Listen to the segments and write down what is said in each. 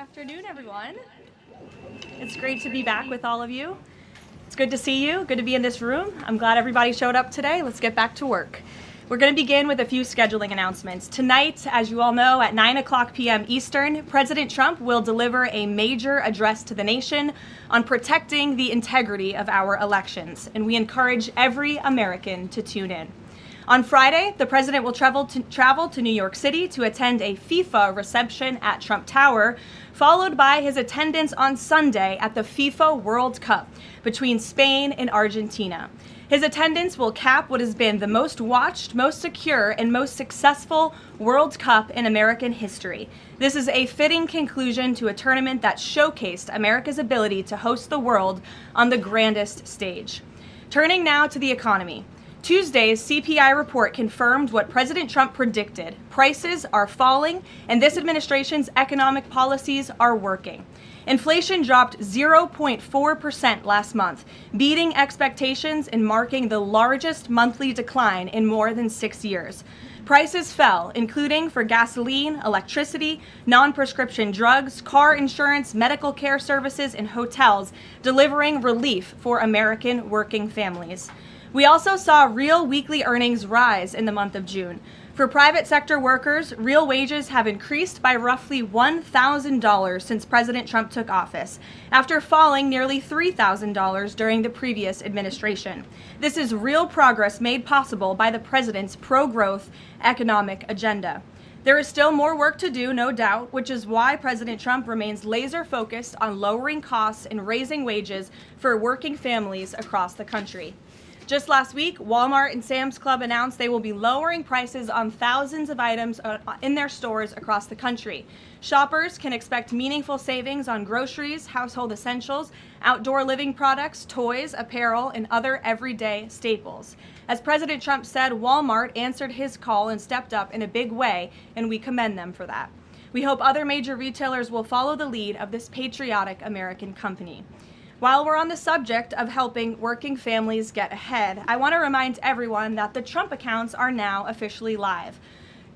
Afternoon, everyone. It's great to be back with all of you. It's good to see you, good to be in this room. I'm glad everybody showed up today. Let's get back to work. We're going to begin with a few scheduling announcements. Tonight, as you all know, at 9 p.m. Eastern, President Trump will deliver a major address to the nation on protecting the integrity of our elections, and we encourage every American to tune in. On Friday, the president will travel to New York City to attend a FIFA reception at Trump Tower, followed by his attendance on Sunday at the FIFA World Cup between Spain and Argentina. His attendance will cap what has been the most watched, most secure, and most successful World Cup in American history. This is a fitting conclusion to a tournament that showcased America's ability to host the world on the grandest stage. Turning now to the economy. Tuesday's CPI report confirmed what President Trump predicted. Prices are falling, and this administration's economic policies are working. Inflation dropped 0.4% last month, beating expectations and marking the largest monthly decline in more than 6 years. Prices fell, including for gasoline, electricity, non-prescription drugs, car insurance, medical care services, and hotels, delivering relief for American working families. We also saw real weekly earnings rise in the month of June. For private sector workers, real wages have increased by roughly $1,000 since President Trump took office, after falling nearly $3,000 during the previous administration. This is real progress made possible by the president's pro-growth economic agenda. There is still more work to do, no doubt, which is why President Trump remains laser-focused on lowering costs and raising wages for working families across the country. Just last week, Walmart and Sam's Club announced they will be lowering prices on thousands of items in their stores across the country. Shoppers can expect meaningful savings on groceries, household essentials, outdoor living products, toys, apparel, and other everyday staples. As President Trump said, Walmart answered his call and stepped up in a big way, and we commend them for that. We hope other major retailers will follow the lead of this patriotic American company. While we're on the subject of helping working families get ahead, I want to remind everyone that the Trump accounts are now officially live.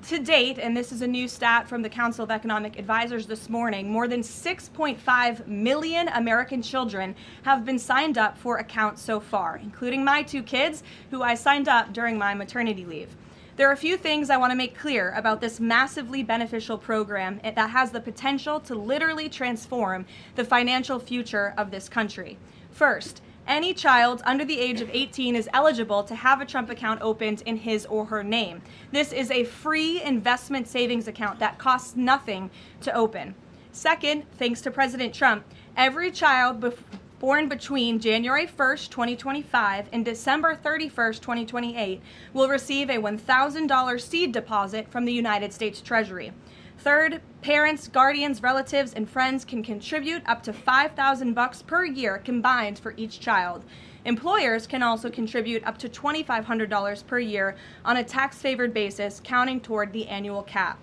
To date, and this is a new stat from the Council of Economic Advisors this morning, more than 6.5 million American children have been signed up for accounts so far, including my 2 kids, who I signed up during my maternity leave. There are a few things I want to make clear about this massively beneficial program that has the potential to literally transform the financial future of this country. First, any child under the age of 18 is eligible to have a Trump account opened in his or her name. This is a free investment savings account that costs nothing to open. Second, thanks to President Trump, every child born between January 1st, 2025 and December 31st, 2028 will receive a $1,000 seed deposit from the United States Treasury. Third, parents, guardians, relatives, and friends can contribute up to $5,000 per year combined for each child. Employers can also contribute up to $2,500 per year on a tax-favored basis, counting toward the annual cap.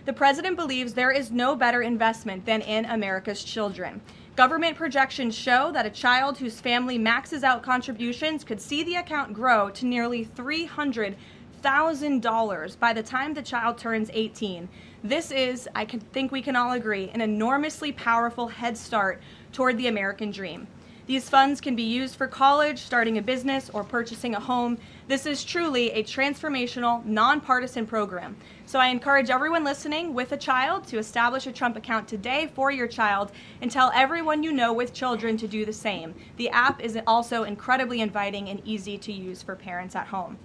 The president believes there is no better investment than in America's children. Government projections show that a child whose family maxes out contributions could see the account grow to nearly $300,000 by the time the child turns 18. This is, I think we can all agree, an enormously powerful head start toward the American dream. These funds can be used for college, starting a business, or purchasing a home. This is truly a transformational, nonpartisan program. So I encourage everyone listening with a child to establish a Trump account today for your child and tell everyone you know with children to do the same. The app is also incredibly inviting and easy to use for parents at home.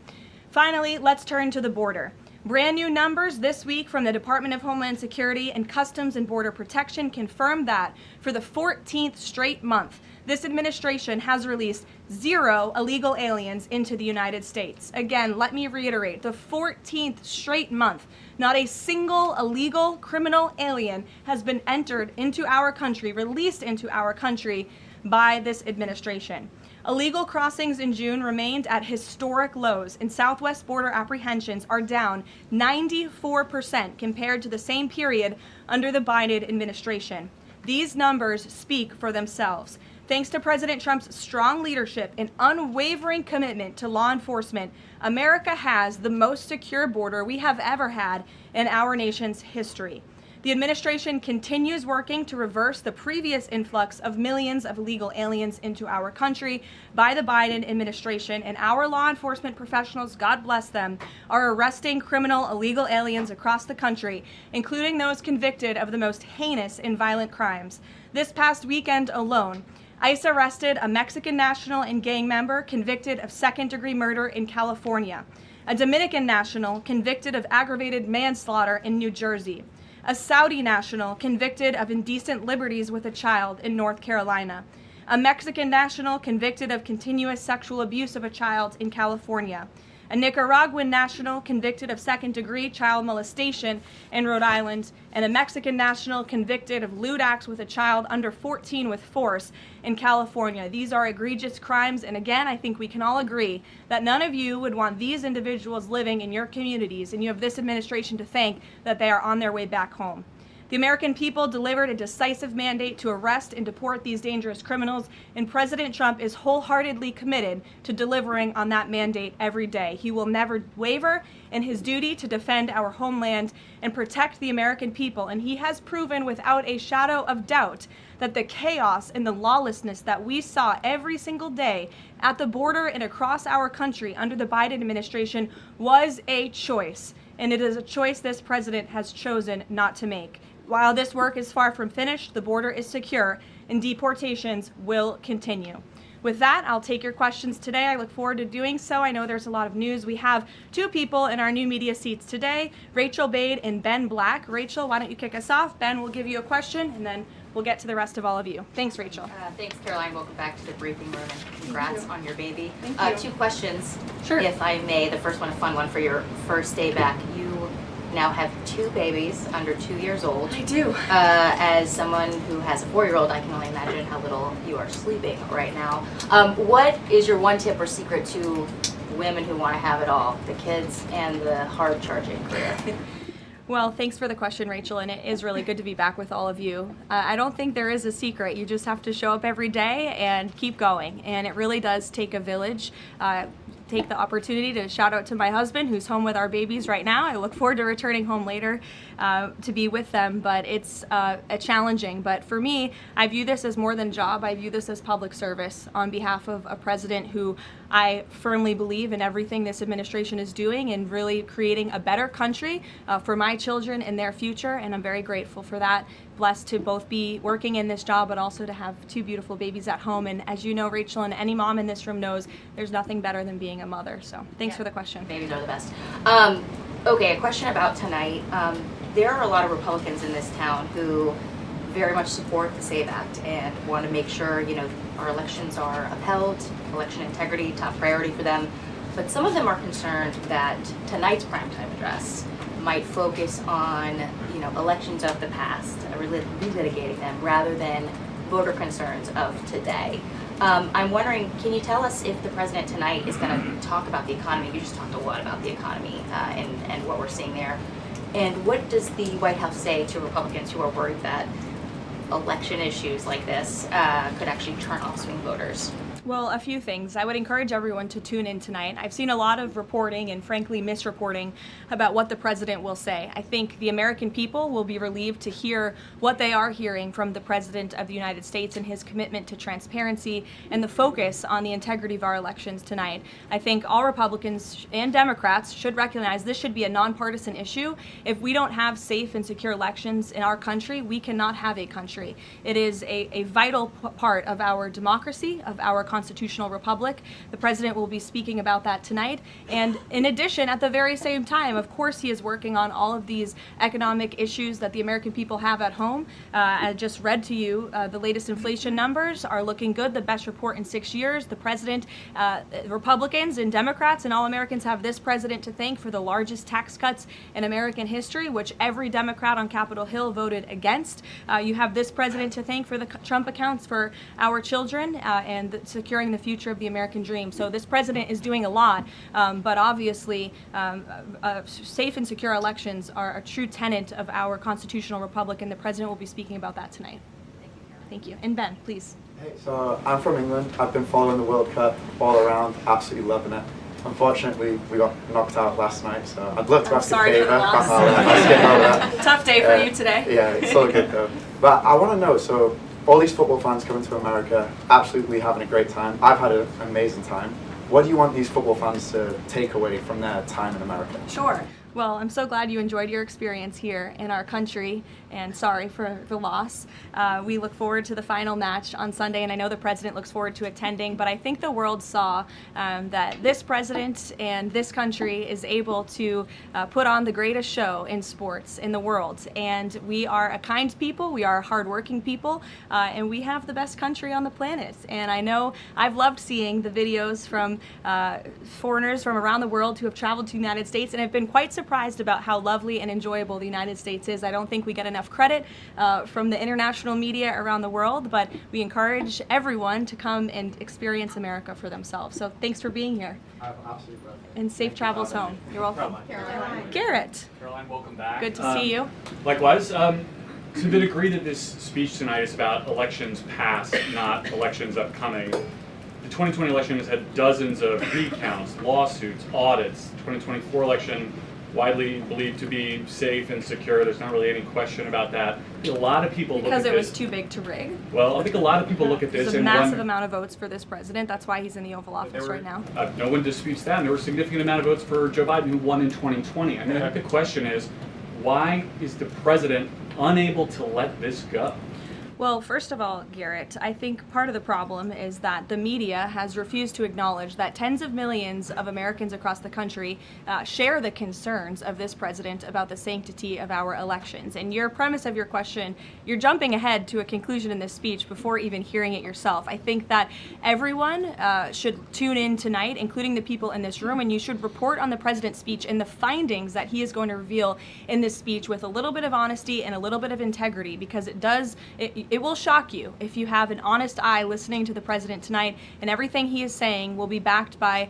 Finally, let's turn to the border. Brand new numbers this week from the Department of Homeland Security and Customs and Border Protection confirm that for the 14th straight month, this administration has released 0 illegal aliens into the United States. Again, let me reiterate, the 14th straight month, not a single illegal criminal alien has been entered into our country, released into our country by this administration. Illegal crossings in June remained at historic lows, and southwest border apprehensions are down 94% compared to the same period under the Biden administration. These numbers speak for themselves. Thanks to President Trump's strong leadership and unwavering commitment to law enforcement, America has the most secure border we have ever had in our nation's history. The administration continues working to reverse the previous influx of millions of illegal aliens into our country by the Biden administration, and our law enforcement professionals, God bless them, are arresting criminal illegal aliens across the country, including those convicted of the most heinous and violent crimes. This past weekend alone, ICE arrested a Mexican national and gang member convicted of second-degree murder in California, a Dominican national convicted of aggravated manslaughter in New Jersey, a Saudi national convicted of indecent liberties with a child in North Carolina, a Mexican national convicted of continuous sexual abuse of a child in California, a Nicaraguan national convicted of second-degree child molestation in Rhode Island, and a Mexican national convicted of lewd acts with a child under 14 with force in California. These are egregious crimes, and again, I think we can all agree that none of you would want these individuals living in your communities, and you have this administration to thank that they are on their way back home. The American people delivered a decisive mandate to arrest and deport these dangerous criminals, and President Trump is wholeheartedly committed to delivering on that mandate every day. He will never waver in his duty to defend our homeland and protect the American people, and he has proven without a shadow of doubt that the chaos and the lawlessness that we saw every single day at the border and across our country under the Biden administration was a choice, and it is a choice this president has chosen not to make. While this work is far from finished, the border is secure and deportations will continue. With that, I'll take your questions today. I look forward to doing so. I know there's a lot of news. We have two people in our new media seats today, Rachel Bade and Ben Black. Rachel, why don't you kick us off? Ben will give you a question, and then we'll get to the rest of all of you. Thanks, Rachel. Thanks, Karoline. Welcome back to the briefing room, and congrats on your baby. Thank you. Two questions, Sure. if I may. The first one, a fun one for your first day back. You now have two babies under 2 years old. I do. As someone who has a 4-year-old, I can only imagine how little you are sleeping right now. What is your one tip or secret to women who want to have it all, the kids and the hard charging career? Well, thanks for the question, Rachel, and it is really good to be back with all of you. I don't think there is a secret. You just have to show up every day and keep going, and it really does take a village. Take the opportunity to shout out to my husband, who's home with our babies right now. I look forward to returning home later to be with them, but it's challenging. But for me, I view this as more than a job. I view this as public service on behalf of a president who I firmly believe in everything this administration is doing and really creating a better country for my children and their future, and I'm very grateful for that. Blessed to both be working in this job, but also to have two beautiful babies at home. And as you know, Rachel, and any mom in this room knows, there's nothing better than being a mother. So thanks for the question. Babies are the best. Okay, a question about tonight. There are a lot of Republicans in this town who very much support the SAVE Act and want to make sure, you know, our elections are upheld, election integrity, top priority for them. But some of them are concerned that tonight's primetime address might focus on, you know, elections of the past, relitigating them rather than voter concerns of today. I'm wondering, can you tell us if the president tonight is going to talk about the economy? You just talked a lot about the economy and what we're seeing there. And what does the White House say to Republicans who are worried that election issues like this could actually turn off swing voters? Well, a few things. I would encourage everyone to tune in tonight. I've seen a lot of reporting and frankly misreporting about what the president will say. I think the American people will be relieved to hear what they are hearing from the President of the United States and his commitment to transparency and the focus on the integrity of our elections tonight. I think all Republicans and Democrats should recognize this should be a nonpartisan issue. If we don't have safe and secure elections in our country, we cannot have a country. It is a vital part of our democracy, of our constitutional republic. The president will be speaking about that tonight. And in addition, at the very same time, of course, he is working on all of these economic issues that the American people have at home. I just read to you the latest inflation numbers are looking good, the best report in 6 years. The president, Republicans and Democrats and all Americans have this president to thank for the largest tax cuts in American history, which every Democrat on Capitol Hill voted against. You have this president to thank for the Trump accounts for our children and securing the future of the American dream. So this president is doing a lot, but obviously safe and secure elections are a true tenet of our constitutional republic, and the president will be speaking about that tonight. Thank you. And Ben, please. Hey, so I'm from England. I've been following the World Cup all around, absolutely loving it. Unfortunately, we got knocked out last night, so I'd love to I'm ask sorry a for favour. the loss. I'll skip over that. Tough day for you today. Yeah, it's all good though. But I want to know, so all these football fans coming to America, absolutely having a great time. I've had an amazing time. What do you want these football fans to take away from their time in America? Sure. Well, I'm so glad you enjoyed your experience here in our country, and sorry for the loss. We look forward to the final match on Sunday, and I know the president looks forward to attending, but I think the world saw that this president and this country is able to put on the greatest show in sports in the world. And we are a kind people, we are hardworking people, and we have the best country on the planet. And I know I've loved seeing the videos from foreigners from around the world who have traveled to the United States and have been quite surprised about how lovely and enjoyable the United States is. I don't think we get enough credit from the international media around the world, but we encourage everyone to come and experience America for themselves. So thanks for being here. I've absolutely loved it. And safe travels home. You're welcome. Caroline. Garrett, Caroline, welcome back. good to see you. Likewise. So did agree that this speech tonight is about elections past, not elections upcoming. The 2020 election has had dozens of recounts, lawsuits, audits. 2024 election widely believed to be safe and secure. There's not really any question about that. I think a lot of people look at Because this. it was too big to rig. Well, I think a lot of people look at this There's a and massive wonder. amount of votes for this president. That's why he's in the Oval Office right now. No one disputes that. And there were a significant amount of votes for Joe Biden, who won in 2020. I mean, I think the question is, why is the president unable to let this go? Well, first of all, Garrett, I think part of the problem is that the media has refused to acknowledge that tens of millions of Americans across the country share the concerns of this president about the sanctity of our elections. And your premise of your question, you're jumping ahead to a conclusion in this speech before even hearing it yourself. I think that everyone should tune in tonight, including the people in this room, and you should report on the president's speech and the findings that he is going to reveal in this speech with a little bit of honesty and a little bit of integrity, because it will shock you if you have an honest eye listening to the president tonight, and everything he is saying will be backed by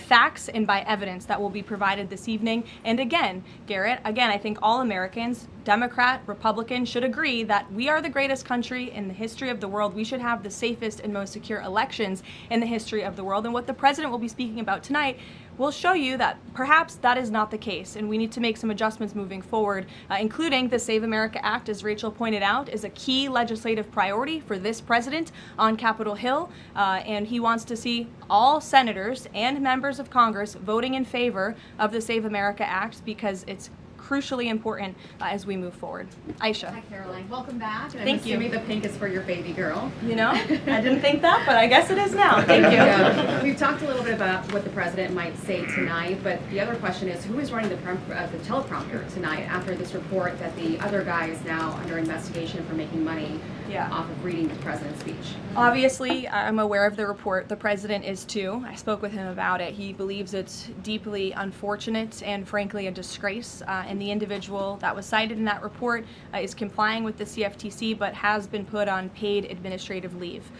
facts and by evidence that will be provided this evening. And again, Garrett, I think all Americans, Democrat, Republican, should agree that we are the greatest country in the history of the world. We should have the safest and most secure elections in the history of the world. And what the president will be speaking about tonight will show you that perhaps that is not the case, and we need to make some adjustments moving forward, including the Save America Act, as Rachel pointed out, is a key legislative priority for this president on Capitol Hill, and he wants to see all senators and members of Congress voting in favor of the Save America Act, because it's crucially important as we move forward. Aisha. Hi, Caroline. Welcome back. And Thank I'm you. assuming the pink is for your baby girl. You know, I didn't think that, but I guess it is now. Thank you. Yeah. We've talked a little bit about what the president might say tonight, but the other question is, who is running the teleprompter tonight after this report that the other guy is now under investigation for making money off of reading the president's speech? Obviously, I'm aware of the report. The president is too. I spoke with him about it. He believes it's deeply unfortunate and frankly a disgrace. And the individual that was cited in that report is complying with the CFTC, but has been put on paid administrative leave.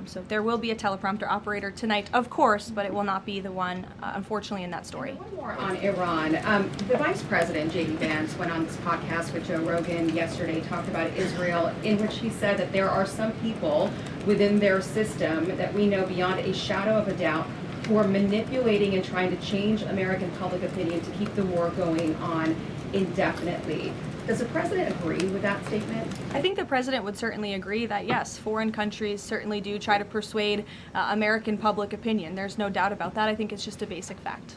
So there will be a teleprompter operator tonight, of course, but it will not be the one, unfortunately, in that story. And one more on Iran. The vice president, J.D. Vance, went on this podcast with Joe Rogan yesterday, talked about Israel, in which he said that there are some people within their system that we know beyond a shadow of a doubt who are manipulating and trying to change American public opinion to keep the war going on indefinitely. Does the president agree with that statement? I think the president would certainly agree that, yes, foreign countries certainly do try to persuade American public opinion. There's no doubt about that. I think it's just a basic fact.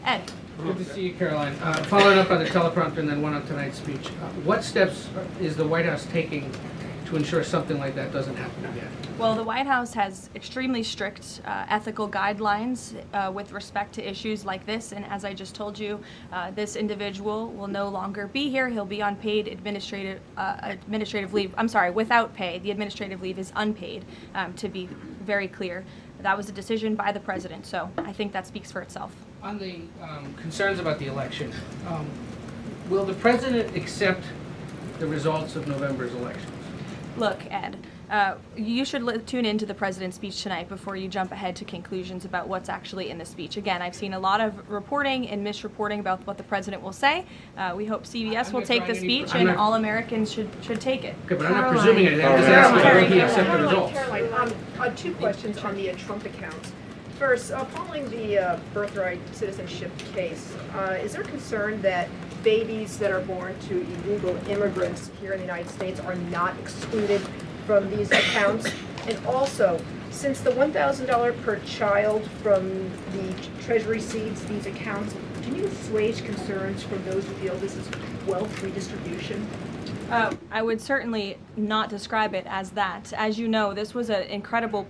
Ed. Good to see you, Caroline. Following up on the teleprompter and then one on tonight's speech, what steps is the White House taking to ensure something like that doesn't happen again? Well, the White House has extremely strict ethical guidelines with respect to issues like this, and as I just told you, this individual will no longer be here. He'll be on paid administrative leave. I'm sorry, without pay. The administrative leave is unpaid, to be very clear. That was a decision by the president, so I think that speaks for itself. On the concerns about the election, will the president accept the results of November's elections? Look, Ed, you should tune into the president's speech tonight before you jump ahead to conclusions about what's actually in the speech. Again, I've seen a lot of reporting and misreporting about what the president will say. We hope CBS will take the speech, and all Americans should take it. Okay, but I'm not presuming anything. I'm just asking whether he accept the results. Caroline, two questions on the Trump account. First, following the birthright citizenship case, is there concern that babies that are born to illegal immigrants here in the United States are not excluded from these accounts? And also, since the $1,000 per child from the Treasury seeds these accounts, can you assuage concerns from those who feel this is wealth redistribution? I would certainly not describe it as that. As you know, this was an incredible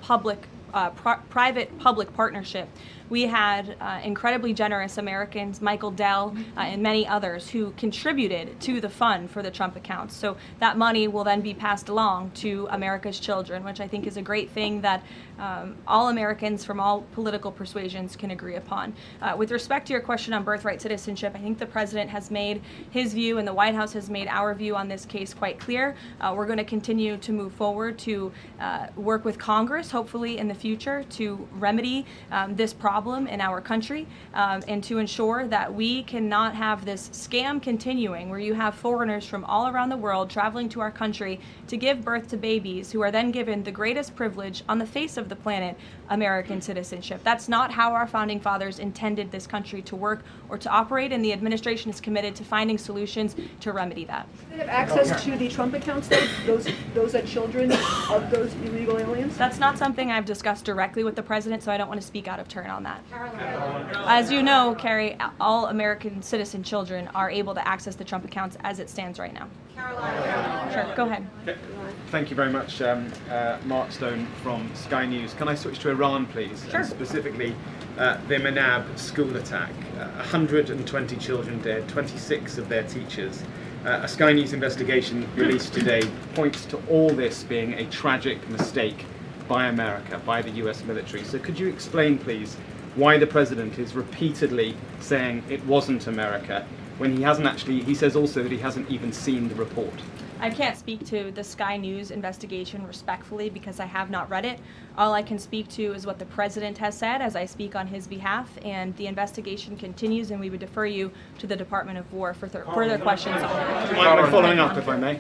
private-public partnership. We had incredibly generous Americans, Michael Dell and many others, who contributed to the fund for the Trump accounts. So that money will then be passed along to America's children, which I think is a great thing that all Americans from all political persuasions can agree upon. With respect to your question on birthright citizenship, I think the president has made his view and the White House has made our view on this case quite clear. We're going to continue to move forward to work with Congress, hopefully in the future, to remedy this problem in our country and to ensure that we cannot have this scam continuing where you have foreigners from all around the world traveling to our country to give birth to babies who are then given the greatest privilege on the face of the planet, American citizenship. That's not how our founding fathers intended this country to work or to operate, and the administration is committed to finding solutions to remedy that. Do they have access to the Trump accounts, though? Those are children of those illegal aliens? That's not something I've discussed directly with the president, so I don't want to speak out of turn on that. As you know, Carrie, all American citizen children are able to access the Trump accounts as it stands right now. Karoline. Sure, go ahead. Thank you very much, Mark Stone from Sky News. Can I switch to Iran, please? Sure. And specifically, the Manab school attack. 120 children dead, 26 of their teachers. A Sky News investigation released today points to all this being a tragic mistake by America, by the US military. So could you explain, please, why the president is repeatedly saying it wasn't America, when he hasn't actually, he says also that he hasn't even seen the report? I can't speak to the Sky News investigation respectfully because I have not read it. All I can speak to is what the president has said as I speak on his behalf, and the investigation continues, and we would defer you to the Department of War for further questions on it. Do you mind following up, if I may?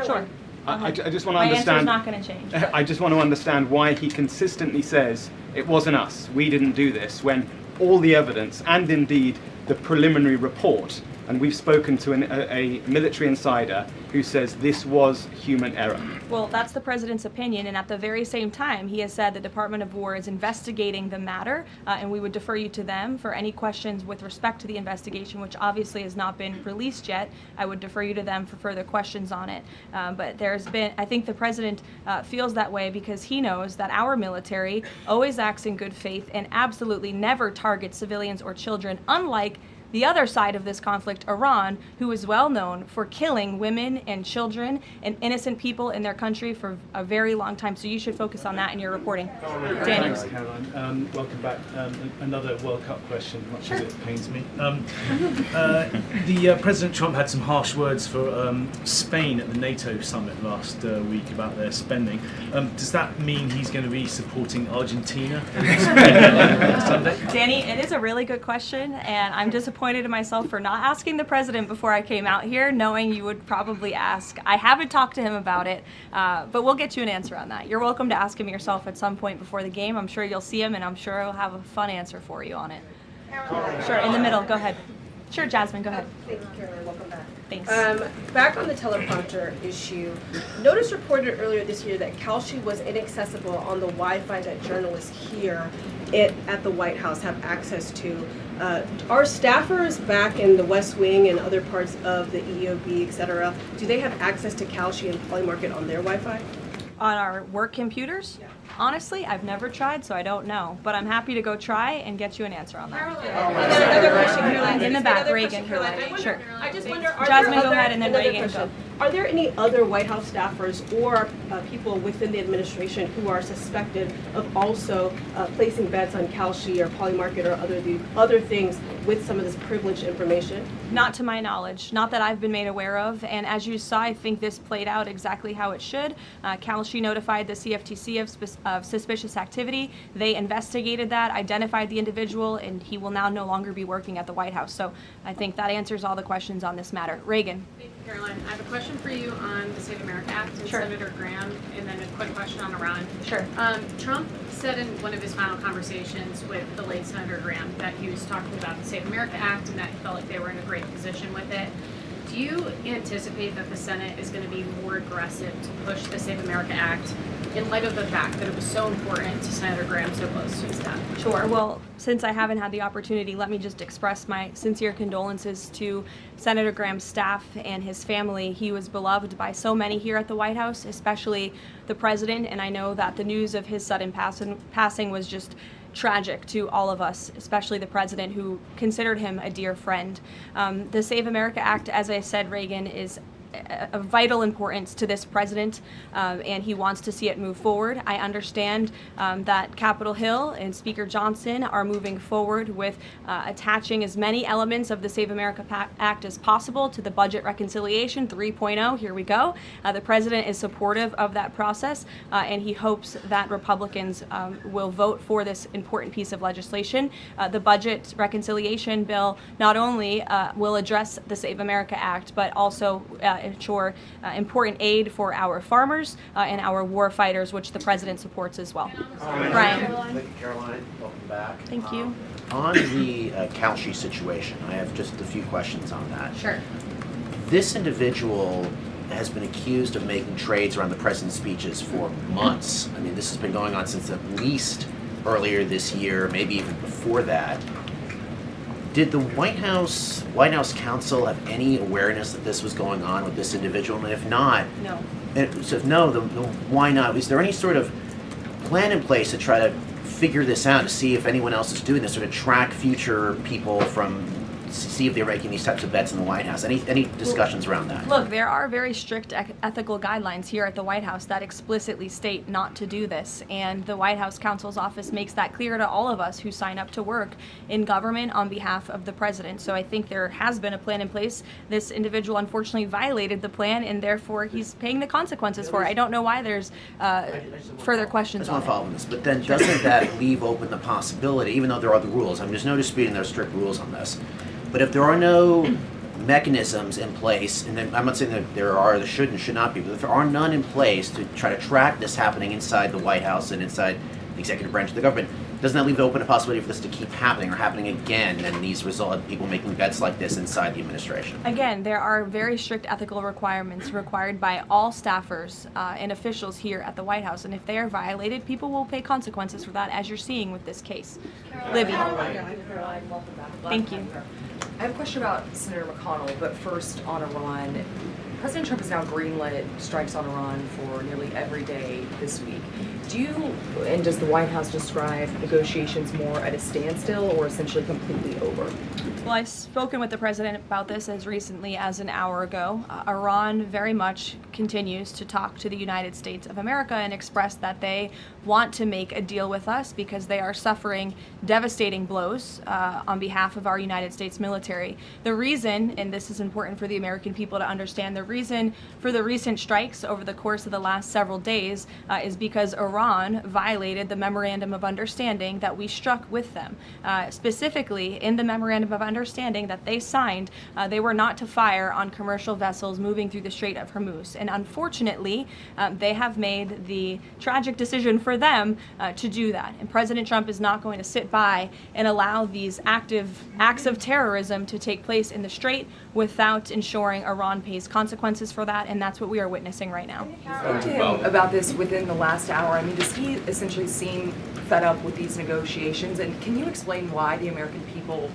Sure. I just want to My answer is understand. not going to change. I just want to understand why he consistently says it wasn't us, we didn't do this, when all the evidence and indeed the preliminary report, and we've spoken to a military insider who says this was human error. Well, that's the president's opinion, and at the very same time, he has said the Department of War is investigating the matter, and we would defer you to them for any questions with respect to the investigation, which obviously has not been released yet. I would defer you to them for further questions on it. But there's been, I think the president feels that way because he knows that our military always acts in good faith and absolutely never targets civilians or children, unlike the other side of this conflict, Iran, who is well known for killing women and children and innocent people in their country for a very long time. So you should focus on that in your reporting. Danny. Thanks, Caroline. Welcome back. Another World Cup question, much as it pains me. President Trump had some harsh words for Spain at the NATO summit last week about their spending. Does that mean he's going to be supporting Argentina on Sunday? Danny, it is a really good question, and I'm disappointed in myself for not asking the president before I came out here, knowing you would probably ask. I haven't talked to him about it, but we'll get you an answer on that. You're welcome to ask him yourself at some point before the game. I'm sure you'll see him, and I'm sure he'll have a fun answer for you on it. Sure, in the middle. Go ahead. Sure, Jasmine, go ahead. Thank you, Caroline. Welcome back. Thanks. Back on the teleprompter issue, Notice reported earlier this year that Kalshi was inaccessible on the Wi-Fi that journalists here at the White House have access to. Are staffers back in the West Wing and other parts of the EOB, et cetera, do they have access to Kalshi and Polymarket on their Wi-Fi? On our work computers? Yeah. Honestly, I've never tried, so I don't know. But I'm happy to go try and get you an answer on that. Another question, Caroline. In the back, Reagan. Sure. I just wonder, Jasmine, go ahead, and then Reagan, go. Are there any other White House staffers or people within the administration who are suspected of also placing bets on Kalshi or Polymarket or other things with some of this privileged information? Not to my knowledge, not that I've been made aware of. And as you saw, I think this played out exactly how it should. Kalshi notified the CFTC of suspicious activity. They investigated that, identified the individual, and he will now no longer be working at the White House. So I think that answers all the questions on this matter. Reagan. Caroline, I have a question for you on the Save America Act and Sure. Senator Graham, and then a quick question on Iran. Sure. Trump said in one of his final conversations with the late Senator Graham that he was talking about the Save America Act and that he felt like they were in a great position with it. Do you anticipate that the Senate is going to be more aggressive to push the Save America Act in light of the fact that it was so important to Senator Graham so close to his death? Sure. Well, since I haven't had the opportunity, let me just express my sincere condolences to Senator Graham's staff and his family. He was beloved by so many here at the White House, especially the president, and I know that the news of his sudden passing was just tragic to all of us, especially the president, who considered him a dear friend. The Save America Act, as I said, Reagan, is of vital importance to this president, and he wants to see it move forward. I understand that Capitol Hill and Speaker Johnson are moving forward with attaching as many elements of the Save America Act as possible to the Budget Reconciliation 3.0. Here we go. The president is supportive of that process, and he hopes that Republicans will vote for this important piece of legislation. The Budget Reconciliation bill not only will address the Save America Act, but also ensure important aid for our farmers and our war fighters, which the president supports as well. Brian. Thank you, Caroline. Welcome back. Thank you. On the Kalshi situation, I have just a few questions on that. Sure. This individual has been accused of making trades around the president's speeches for months. I mean, this has been going on since at least earlier this year, maybe even before that. Did the White House counsel have any awareness that this was going on with this individual? And if not, No. so if no, then why not? Is there any sort of plan in place to try to figure this out, to see if anyone else is doing this, or to track future people from, see if they're making these types of bets in the White House? Any discussions around that? Look, there are very strict ethical guidelines here at the White House that explicitly state not to do this, and the White House counsel's office makes that clear to all of us who sign up to work in government on behalf of the president. So I think there has been a plan in place. This individual unfortunately violated the plan, and therefore he's paying the consequences for it. I don't know why there's further questions I on just want to follow it. on this, but then doesn't that leave open the possibility, even though there are the rules, I mean, there's no disputing there are strict rules on this, but if there are no mechanisms in place, and then I'm not saying that there should and should not be, but if there are none in place to try to track this happening inside the White House and inside the executive branch of the government, doesn't that leave open a possibility for this to keep happening or happening again, and these result people making bets like this inside the administration? Again, there are very strict ethical requirements required by all staffers and officials here at the White House, and if they are violated, people will pay consequences for that, as you're seeing with this case. Libby. Caroline, welcome back. Thank you. I have a question about Senator McConnell, but first on Iran. President Trump has now greenlit strikes on Iran for nearly every day this week. Does the White House describe negotiations more at a standstill or essentially completely over? Well, I've spoken with the president about this as recently as an hour ago. Iran very much continues to talk to the United States of America and express that they want to make a deal with us because they are suffering devastating blows on behalf of our United States military. The reason, and this is important for the American people to understand, the reason for the recent strikes over the course of the last several days is because Iran violated the Memorandum of Understanding that we struck with them. Specifically, in the Memorandum of Understanding that they signed, they were not to fire on commercial vessels moving through the Strait of Hormuz. And unfortunately, they have made the tragic decision for them to do that. And President Trump is not going to sit by and allow these active acts of terrorism to take place in the Strait without ensuring Iran pays consequences for that, and that's what we are witnessing right now. Talk to him about this within the last hour. I mean, does he essentially seem fed up with these negotiations? And can you explain why the American people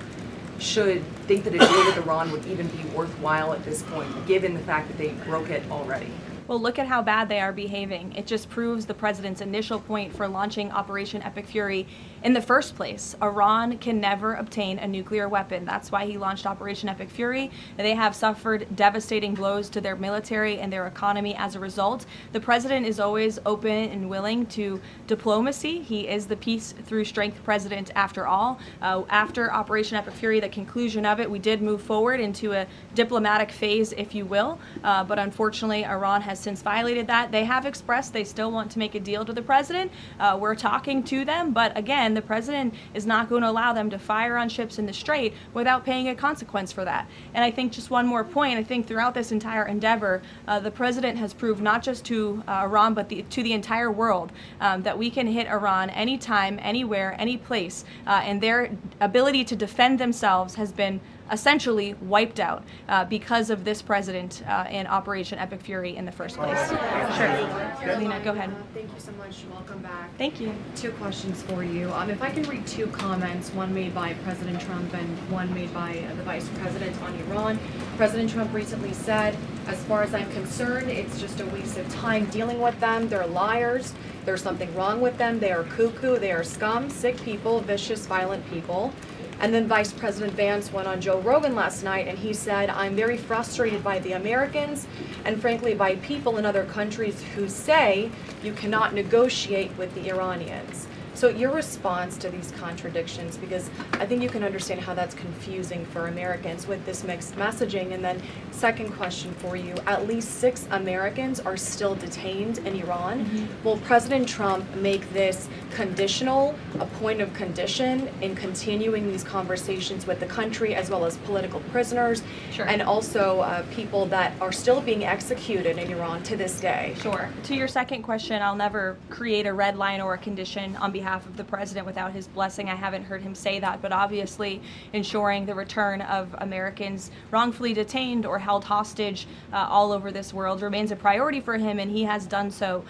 should think that a deal with Iran would even be worthwhile at this point, given the fact that they broke it already? Well, look at how bad they are behaving. It just proves the president's initial point for launching Operation Epic Fury in the first place. Iran can never obtain a nuclear weapon. That's why he launched Operation Epic Fury. They have suffered devastating blows to their military and their economy as a result. The president is always open and willing to diplomacy. He is the peace through strength president after all. After Operation Epic Fury, the conclusion of it, we did move forward into a diplomatic phase, if you will. But unfortunately, Iran has has since violated that. They have expressed they still want to make a deal to the president. We're talking to them, but again, the president is not going to allow them to fire on ships in the Strait without paying a consequence for that. And I think just one more point, I think throughout this entire endeavor, the president has proved not just to Iran, but to the entire world that we can hit Iran anytime, anywhere, any place, and their ability to defend themselves has been essentially wiped out because of this president in Operation Epic Fury in the first place. Sure. Lena, go ahead. Thank you so much. Welcome back. Thank you. 2 questions for you. If I can read 2 comments, one made by President Trump and one made by the Vice President on Iran. President Trump recently said, as far as I'm concerned, it's just a waste of time dealing with them. They're liars. There's something wrong with them. They are cuckoo. They are scum, sick people, vicious, violent people. And then Vice President Vance went on Joe Rogan last night and he said, I'm very frustrated by the Americans and frankly by people in other countries who say you cannot negotiate with the Iranians. So your response to these contradictions, because I think you can understand how that's confusing for Americans with this mixed messaging. And then second question for you, at least 6 Americans are still detained in Iran. Mm-hmm. Will President Trump make this conditional, a point of condition in continuing these conversations with the country as well as political prisoners? Sure. And also people that are still being executed in Iran to this day? Sure. To your second question, I'll never create a red line or a condition on behalf of the president without his blessing. I haven't heard him say that, but obviously ensuring the return of Americans wrongfully detained or held hostage all over this world remains a priority for him, and he has done so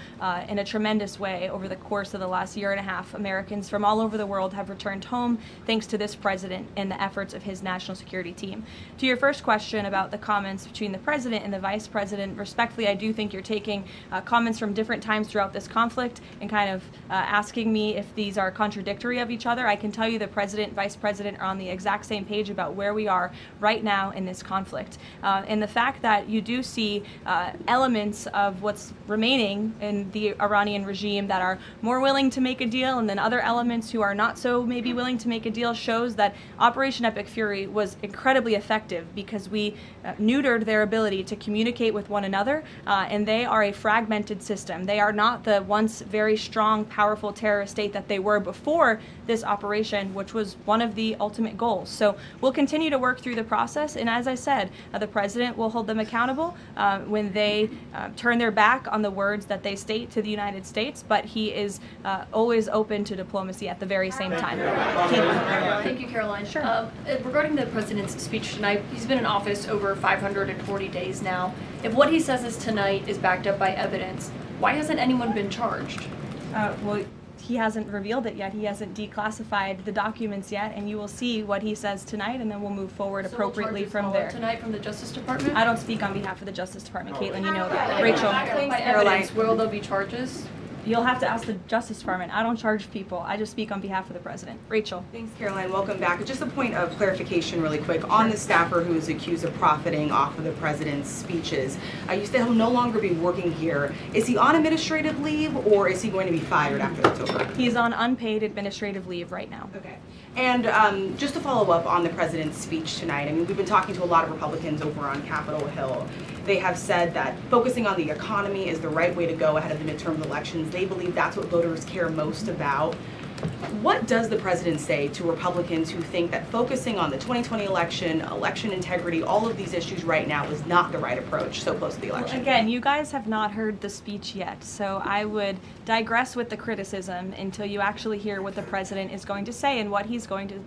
in a tremendous way over the course of the last year and a half. Americans from all over the world have returned home thanks to this president and the efforts of his national security team. To your first question about the comments between the president and the vice president, respectfully, I do think you're taking comments from different times throughout this conflict and kind of asking me if these are contradictory of each other. I can tell you the president and vice president are on the exact same page about where we are right now in this conflict. And the fact that you do see elements of what's remaining in the Iranian regime that are more willing to make a deal, and then other elements who are not so maybe willing to make a deal, shows that Operation Epic Fury was incredibly effective because we neutered their ability to communicate with one another, and they are a fragmented system. They are not the once very strong, powerful terrorist state that they were before this operation, which was one of the ultimate goals. So we'll continue to work through the process, and as I said, the president will hold them accountable when they turn their back on the words that they state to the United States, but he is always open to diplomacy at the very same time. Thank you, Karoline. Sure. Regarding the president's speech tonight, he's been in office over 540 days now. If what he says is tonight is backed up by evidence, why hasn't anyone been charged? Well, he hasn't revealed it yet. He hasn't declassified the documents yet, and you will see what he says tonight, and then we'll move forward appropriately from there. Tonight from the Justice Department? I don't speak on behalf of the Justice Department, Caitlin, you know that. Rachel. By evidence, will there be charges? You'll have to ask the Justice Department. I don't charge people. I just speak on behalf of the president. Rachel. Thanks, Karoline. Welcome back. Just a point of clarification really quick. On the staffer who is accused of profiting off of the president's speeches, you said he'll no longer be working here. Is he on administrative leave or is he going to be fired after that's over? He's on unpaid administrative leave right now. Okay. And just to follow up on the president's speech tonight, I mean, we've been talking to a lot of Republicans over on Capitol Hill. They have said that focusing on the economy is the right way to go ahead of the midterm elections. They believe that's what voters care most about. What does the president say to Republicans who think that focusing on the 2020 election, election integrity, all of these issues right now is not the right approach so close to the election? Well, again, you guys have not heard the speech yet, so I would digress with the criticism until you actually hear what the president is going to say and what he's going to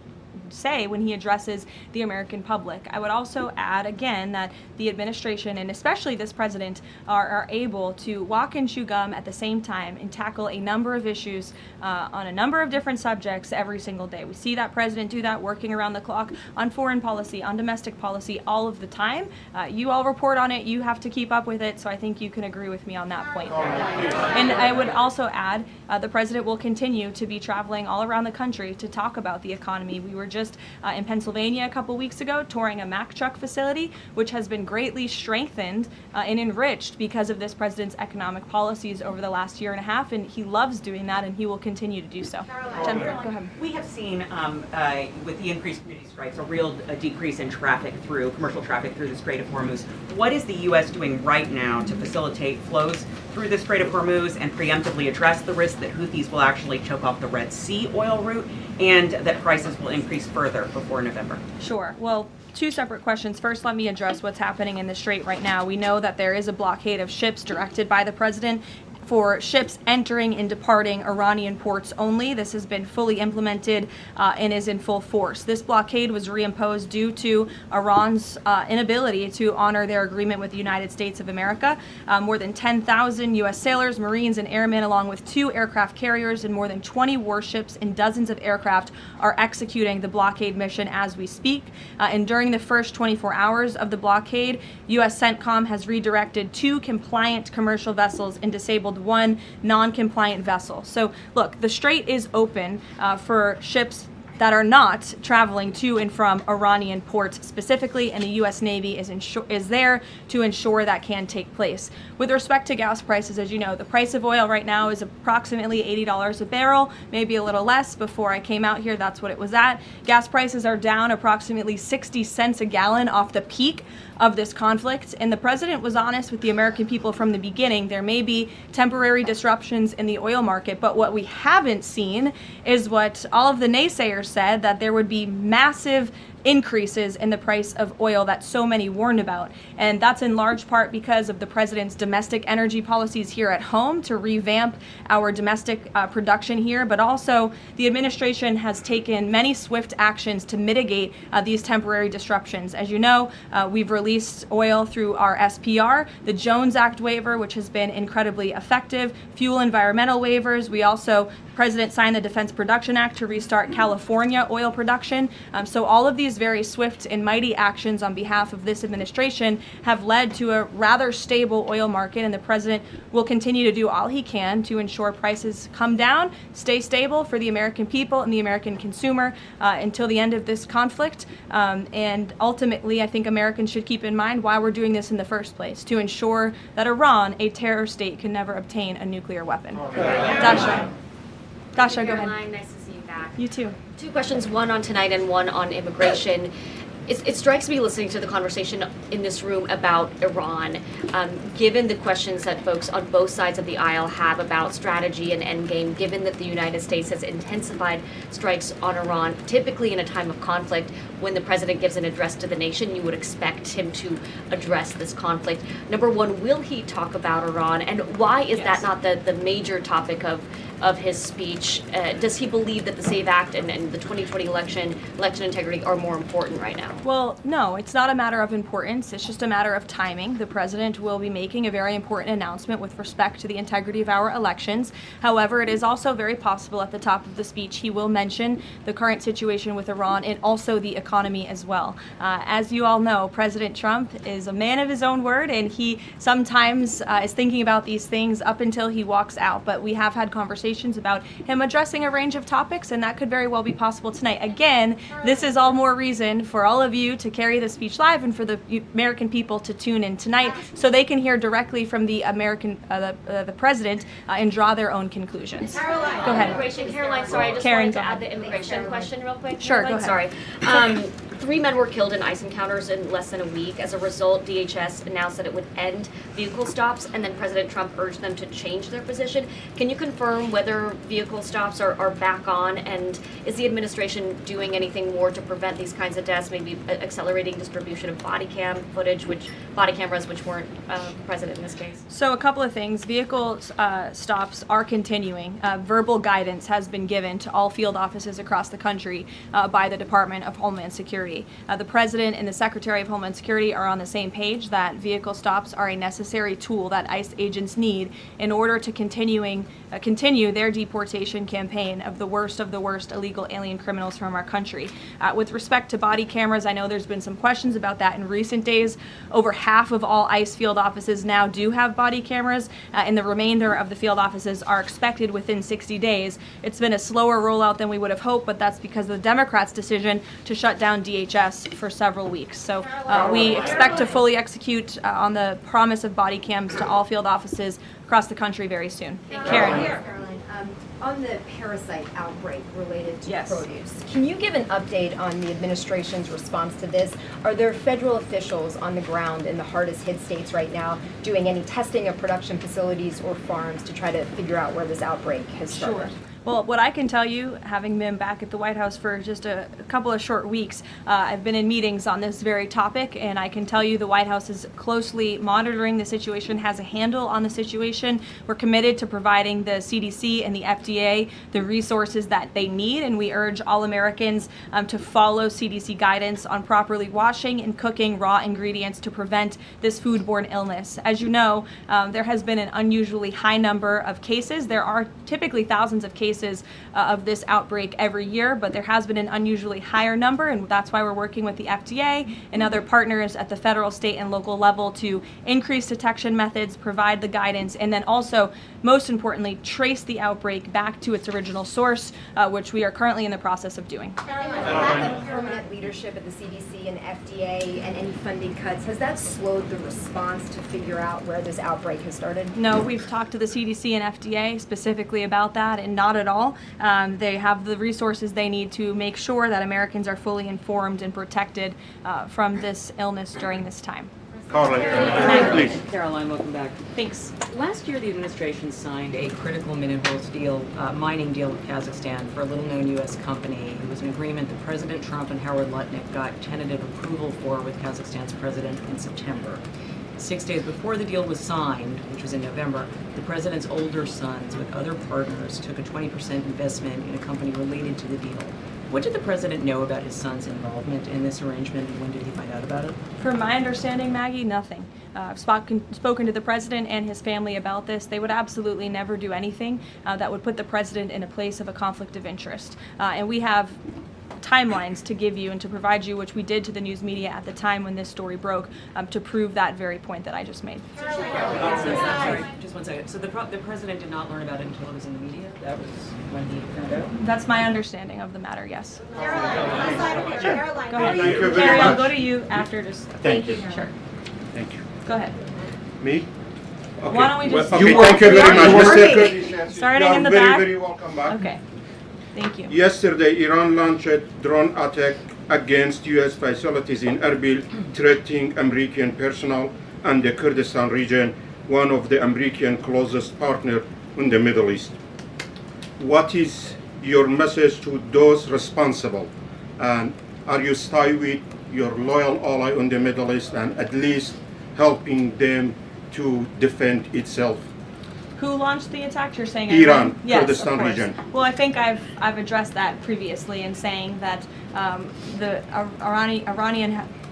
say when he addresses the American public. I would also add again that the administration and especially this president are able to walk and chew gum at the same time and tackle a number of issues on a number of different subjects every single day. We see that president do that working around the clock on foreign policy, on domestic policy, all of the time. You all report on it, you have to keep up with it, so I think you can agree with me on that point. And I would also add the president will continue to be traveling all around the country to talk about the economy. We were just in Pennsylvania a couple weeks ago, touring a Mack truck facility, which has been greatly strengthened and enriched because of this president's economic policies over the last year and a half, and he loves doing that, and he will continue to do so. Jennifer, go ahead. We have seen, with the increased community strikes, a real decrease in traffic through, commercial traffic through the Strait of Hormuz. What is the U.S. doing right now to facilitate flows through the Strait of Hormuz and preemptively address the risk that Houthis will actually choke off the Red Sea oil route and that prices will increase further before November? Sure. Well, two separate questions. First, let me address what's happening in the Strait right now. We know that there is a blockade of ships directed by the president for ships entering and departing Iranian ports only. This has been fully implemented and is in full force. This blockade was reimposed due to Iran's inability to honor their agreement with the United States of America. More than 10,000 U.S. sailors, Marines, and airmen, along with 2 aircraft carriers and more than 20 warships and dozens of aircraft, are executing the blockade mission as we speak. And during the first 24 hours of the blockade, U.S. CENTCOM has redirected 2 compliant commercial vessels and disabled 1 non-compliant vessel. So look, the Strait is open for ships that are not traveling to and from Iranian ports specifically, and the U.S. Navy is there to ensure that can take place. With respect to gas prices, as you know, the price of oil right now is approximately $80 a barrel, maybe a little less. Before I came out here, that's what it was at. Gas prices are down approximately 60 cents a gallon off the peak of this conflict, and the president was honest with the American people from the beginning. There may be temporary disruptions in the oil market, but what we haven't seen is what all of the naysayers said, that there would be massive increases in the price of oil that so many warned about. And that's in large part because of the president's domestic energy policies here at home to revamp our domestic production here, but also the administration has taken many swift actions to mitigate these temporary disruptions. As you know, we've released oil through our SPR, the Jones Act waiver, which has been incredibly effective, fuel environmental waivers. We also, President signed the Defense Production Act to restart California oil production. So all of these very swift and mighty actions on behalf of this administration have led to a rather stable oil market, and the president will continue to do all he can to ensure prices come down, stay stable for the American people and the American consumer until the end of this conflict. And ultimately, I think Americans should keep in mind why we're doing this in the first place, to ensure that Iran, a terror state, can never obtain a nuclear weapon. Dasha, go ahead. Karoline, nice to see you back. You too. 2 questions, one on tonight and one on immigration. It strikes me listening to the conversation in this room about Iran, given the questions that folks on both sides of the aisle have about strategy and endgame, given that the United States has intensified strikes on Iran, typically in a time of conflict, when the president gives an address to the nation, you would expect him to address this conflict. Number one, will he talk about Iran, and why is that not the major topic of his speech? Does he believe that the SAVE Act and the 2020 election integrity are more important right now? Well, no, it's not a matter of importance. It's just a matter of timing. The president will be making a very important announcement with respect to the integrity of our elections. However, it is also very possible at the top of the speech he will mention the current situation with Iran and also the economy as well. As you all know, President Trump is a man of his own word, and he sometimes is thinking about these things up until he walks out. But we have had conversations about him addressing a range of topics, and that could very well be possible tonight. Again, this is all more reason for all of you to carry the speech live and for the American people to tune in tonight so they can hear directly from the the president and draw their own conclusions. Karoline, go ahead. Immigration. Karoline, sorry, I just Karen, wanted to go add ahead. the immigration question real quick. Sure, Karoline, go ahead. Sorry. 3 men were killed in ICE encounters in less than a week. As a result, DHS announced that it would end vehicle stops, and then President Trump urged them to change their position. Can you confirm whether vehicle stops are back on, and is the administration doing anything more to prevent these kinds of deaths, maybe accelerating distribution of body cameras which weren't present in this case? So a couple of things. Vehicle stops are continuing. Verbal guidance has been given to all field offices across the country by the Department of Homeland Security. Security. The President and the Secretary of Homeland Security are on the same page that vehicle stops are a necessary tool that ICE agents need in order to continue their deportation campaign of the worst illegal alien criminals from our country. With respect to body cameras, I know there's been some questions about that in recent days. Over half of all ICE field offices now do have body cameras, and the remainder of the field offices are expected within 60 days. It's been a slower rollout than we would have hoped, but that's because of the Democrats' decision to shut down DHS for several weeks. So we expect to fully execute on the promise of body cams to all field offices across the country very soon. Karen. Karoline, on the parasite outbreak related to Yes. produce, can you give an update on the administration's response to this? Are there federal officials on the ground in the hardest hit states right now doing any testing of production facilities or farms to try to figure out where this outbreak has started? Sure. Well, what I can tell you, having been back at the White House for just a couple of short weeks, I've been in meetings on this very topic, and I can tell you the White House is closely monitoring the situation, has a handle on the situation. We're committed to providing the CDC and the FDA the resources that they need, and we urge all Americans to follow CDC guidance on properly washing and cooking raw ingredients to prevent this foodborne illness. As you know, there has been an unusually high number of cases. There are typically thousands of cases of this outbreak every year, but there has been an unusually higher number, and that's why we're working with the FDA and other partners at the federal, state, and local level to increase detection methods, provide the guidance, and then also, most importantly, trace the outbreak back to its original source, which we are currently in the process of doing. Lack of permanent leadership at the CDC and FDA and any funding cuts, has that slowed the response to figure out where this outbreak has started? No, we've talked to the CDC and FDA specifically about that, and not at all. They have the resources they need to make sure that Americans are fully informed and protected from this illness during this time. Karoline, Karoline, welcome back. Thanks. Last year, the administration signed a critical minerals deal, mining deal with Kazakhstan for a little-known U.S. company. It was an agreement that President Trump and Howard Lutnick got tentative approval for with Kazakhstan's president in September. 6 days before the deal was signed, which was in November, the president's older sons with other partners took a 20% investment in a company related to the deal. What did the president know about his son's involvement in this arrangement, and when did he find out about it? From my understanding, Maggie, nothing. I've spoken to the president and his family about this. They would absolutely never do anything that would put the president in a place of a conflict of interest. And we have timelines to give you and to provide you, which we did to the news media at the time when this story broke, to prove that very point that I just made. Sorry, just one second. So the president did not learn about it until it was in the media? That was when he found out? That's my understanding of the matter, yes. Karoline. Go ahead. Thank you very Carrie, I'll much. go to you after. Just Thank you. Sure. Thank you. Go ahead. Me? Okay. Why don't we just... Okay, thank you very much, Mr. Kurdi. Starting in the You are back. very, very welcome back. Okay. Thank you. Yesterday, Iran launched a drone attack against U.S. facilities in Erbil, threatening American personnel and the Kurdistan region, one of the American closest partners in the Middle East. What is your message to those responsible? And are you staying with your loyal ally in the Middle East and at least helping them to defend itself? Who launched the attack? You're saying Iran, Yes, Kurdistan of course. region. Well, I think I've addressed that previously in saying that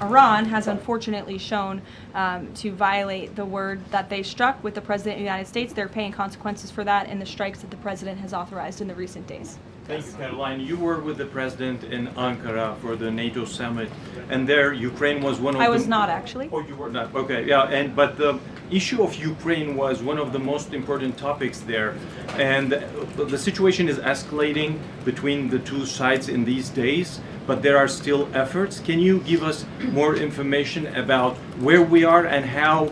Iran has unfortunately shown to violate the word that they struck with the President of the United States. They're paying consequences for that in the strikes that the President has authorized in the recent days. Thank you, Caroline. You were with the President in Ankara for the NATO summit, and there Ukraine was one of I was not actually. Oh, you were not. Okay, yeah, but the issue of Ukraine was one of the most important topics there, and the situation is escalating between the two sides in these days, but there are still efforts. Can you give us more information about where we are and how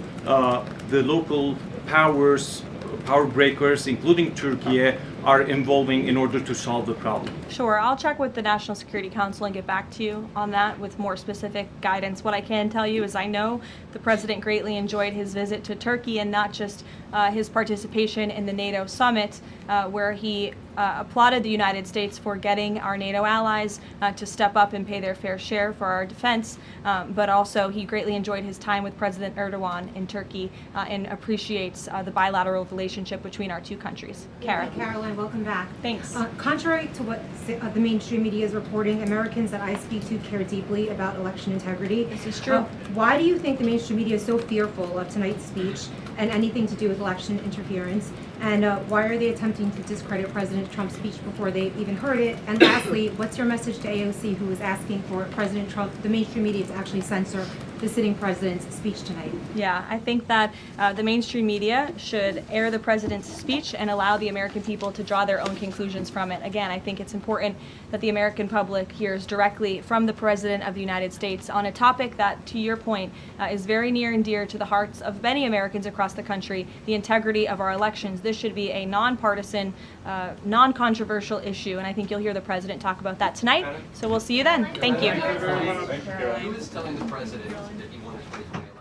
the local power breakers, including Turkey, are involving in order to solve the problem? Sure, I'll check with the National Security Council and get back to you on that with more specific guidance. What I can tell you is I know the President greatly enjoyed his visit to Turkey and not just his participation in the NATO summit, where he applauded the United States for getting our NATO allies to step up and pay their fair share for our defense, but also he greatly enjoyed his time with President Erdogan in Turkey and appreciates the bilateral relationship between our two countries. Kara. Karoline, welcome back. Thanks. Contrary to what the mainstream media is reporting, Americans that I speak to care deeply about election integrity. This is true. Why do you think the mainstream media is so fearful of tonight's speech and anything to do with election interference? And why are they attempting to discredit President Trump's speech before they even heard it? And lastly, what's your message to AOC, who is asking for President Trump, the mainstream media, to actually censor the sitting president's speech tonight? Yeah, I think that the mainstream media should air the president's speech and allow the American people to draw their own conclusions from it. Again, I think it's important that the American public hears directly from the President of the United States on a topic that, to your point, is very near and dear to the hearts of many Americans across the country, the integrity of our elections. This should be a nonpartisan, non-controversial issue, and I think you'll hear the President talk about that tonight. So we'll see you then. Thank you. Who is telling the President that he won the 2020